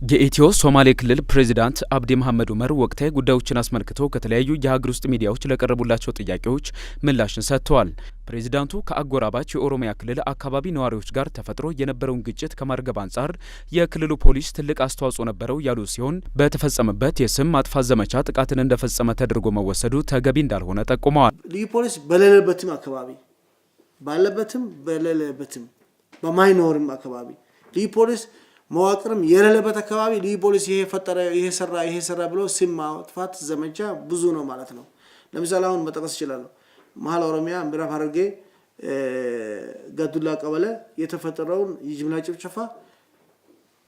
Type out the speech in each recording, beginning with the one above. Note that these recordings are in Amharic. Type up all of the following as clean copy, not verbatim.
የኢትዮ-ሶማሊ ክልል ፕሬዝዳንት አብዲ መሐመድ ዑመር ወቅታዊ ጉዳዮችን አስመልክተው ከተለያዩ የሀገር ውስጥ ሚዲያዎች ለቀረቡላቸው ጥያቄዎች ምላሽን ሰጥተዋል። ፕሬዝዳንቱ ከአጎራባች የኦሮሚያ ክልል አካባቢ ነዋሪዎች ጋር ተፈጥሮ የነበረውን ግጭት ከማርገብ አንጻር የክልሉ ፖሊስ ትልቅ አስተዋጽኦ ነበረው ያሉ ሲሆን በተፈጸመበት የስም ማጥፋት ዘመቻ ጥቃትን እንደፈጸመ ተደርጎ መወሰዱ ተገቢ እንዳልሆነ ጠቁመዋል። ልዩ ፖሊስ በሌለበትም አካባቢ ባለበትም በሌለበትም በማይኖርም አካባቢ ልዩ ፖሊስ መዋቅርም የሌለበት አካባቢ ልዩ ፖሊስ ይሄ ሰራ ብሎ ስም ማጥፋት ዘመቻ ብዙ ነው ማለት ነው። ለምሳሌ አሁን መጥቀስ ይችላል። መሀል ኦሮሚያ ምዕራብ ሐረርጌ ጋዱላ ቀበሌ የተፈጠረውን የጅምላ ጭፍጨፋ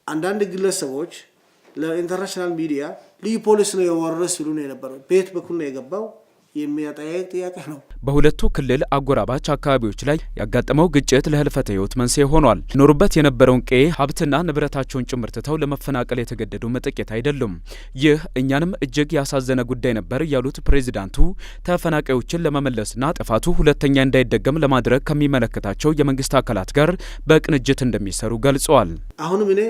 አንዳንድ ግለሰቦች ለኢንተርናሽናል ሚዲያ ልዩ ፖሊስ ነው የወረረው ሲሉ ነው የነበረው። ቤት በኩል ነው የገባው የሚያጠያይቅ ጥያቄ ነው። በሁለቱ ክልል አጎራባች አካባቢዎች ላይ ያጋጠመው ግጭት ለህልፈተ ህይወት መንስኤ ሆኗል። ኖሩበት የነበረውን ቀዬ ሀብትና ንብረታቸውን ጭምር ትተው ለመፈናቀል የተገደዱ ጥቂት አይደሉም። ይህ እኛንም እጅግ ያሳዘነ ጉዳይ ነበር ያሉት ፕሬዝዳንቱ ተፈናቃዮችን ለመመለስና ጥፋቱ ሁለተኛ እንዳይደገም ለማድረግ ከሚመለከታቸው የመንግስት አካላት ጋር በቅንጅት እንደሚሰሩ ገልጸዋል። አሁንም እኔ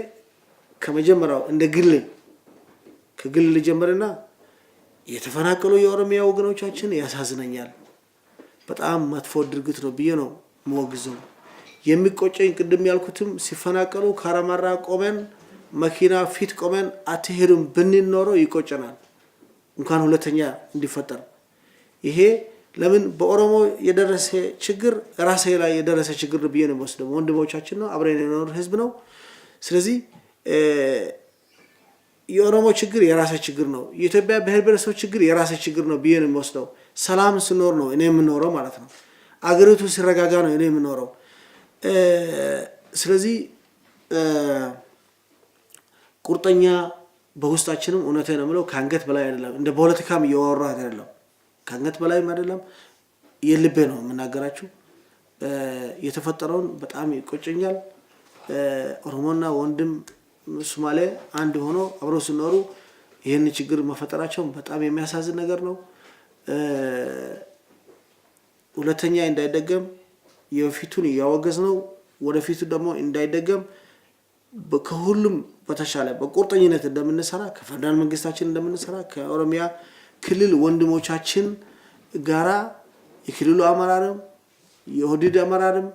ከመጀመሪያው እንደ ከግል ጀምርና የተፈናቀሉ የኦሮሚያ ወገኖቻችን ያሳዝነኛል። በጣም መጥፎ ድርጊት ነው ብዬ ነው መወግዘው። የሚቆጨኝ ቅድም ያልኩትም ሲፈናቀሉ ካራማራ ቆመን መኪና ፊት ቆመን አትሄዱም ብንኖረው ይቆጨናል። እንኳን ሁለተኛ እንዲፈጠር ይሄ ለምን በኦሮሞ የደረሰ ችግር ራሴ ላይ የደረሰ ችግር ብዬ ነው ወስደው። ወንድሞቻችን ነው አብረን የኖር ህዝብ ነው። ስለዚህ የኦሮሞ ችግር የራሴ ችግር ነው። የኢትዮጵያ ብሔር ብሔረሰብ ችግር የራሴ ችግር ነው ብዬ ነው የምወስደው። ሰላም ሲኖር ነው እኔ የምኖረው ማለት ነው። አገሪቱ ሲረጋጋ ነው እኔ የምኖረው። ስለዚህ ቁርጠኛ በውስጣችንም እውነቴ ነው የምለው ከአንገት በላይ አይደለም። እንደ ፖለቲካም እያወራሁ አይደለም። ከአንገት በላይም አይደለም። የልቤ ነው የምናገራችሁ። የተፈጠረውን በጣም ይቆጨኛል። ኦሮሞና ወንድም ሶማሌ አንድ ሆኖ አብረው ሲኖሩ ይሄን ችግር መፈጠራቸው በጣም የሚያሳዝን ነገር ነው። ሁለተኛ እንዳይደገም የፊቱን ያወገዝ ነው። ወደፊቱ ደግሞ እንዳይደገም ከሁሉም በተሻለ በቁርጠኝነት እንደምንሰራ ከፌደራል መንግስታችን እንደምንሰራ ከኦሮሚያ ክልል ወንድሞቻችን ጋራ የክልሉ አመራርም የኦህዴድ አመራርም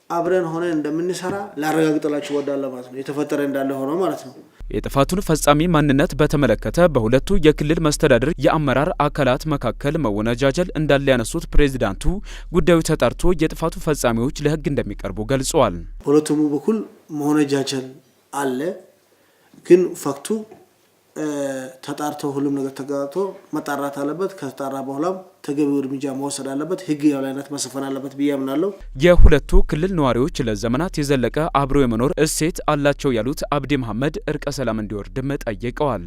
አብረን ሆነን እንደምንሰራ ላረጋግጥላችሁ ወዳለው ማለት ነው። የተፈጠረ እንዳለ ሆኖ ማለት ነው። የጥፋቱን ፈጻሚ ማንነት በተመለከተ በሁለቱ የክልል መስተዳድር የአመራር አካላት መካከል መወነጃጀል እንዳለ ያነሱት ፕሬዝዳንቱ ጉዳዩ ተጣርቶ የጥፋቱ ፈጻሚዎች ለህግ እንደሚቀርቡ ገልጸዋል። በሁለቱም በኩል መወነጃጀል አለ፣ ግን ፋክቱ ተጣርቶ ሁሉም ነገር ተጋርቶ መጣራት አለበት። ከተጣራ በኋላም ተገቢው እርምጃ መወሰድ አለበት። ህግ የበላይነት መስፈን አለበት ብዬ አምናለሁ። የሁለቱ ክልል ነዋሪዎች ለዘመናት የዘለቀ አብሮ የመኖር እሴት አላቸው ያሉት አብዲ መሐመድ እርቀ ሰላም እንዲወርድም ጠይቀዋል።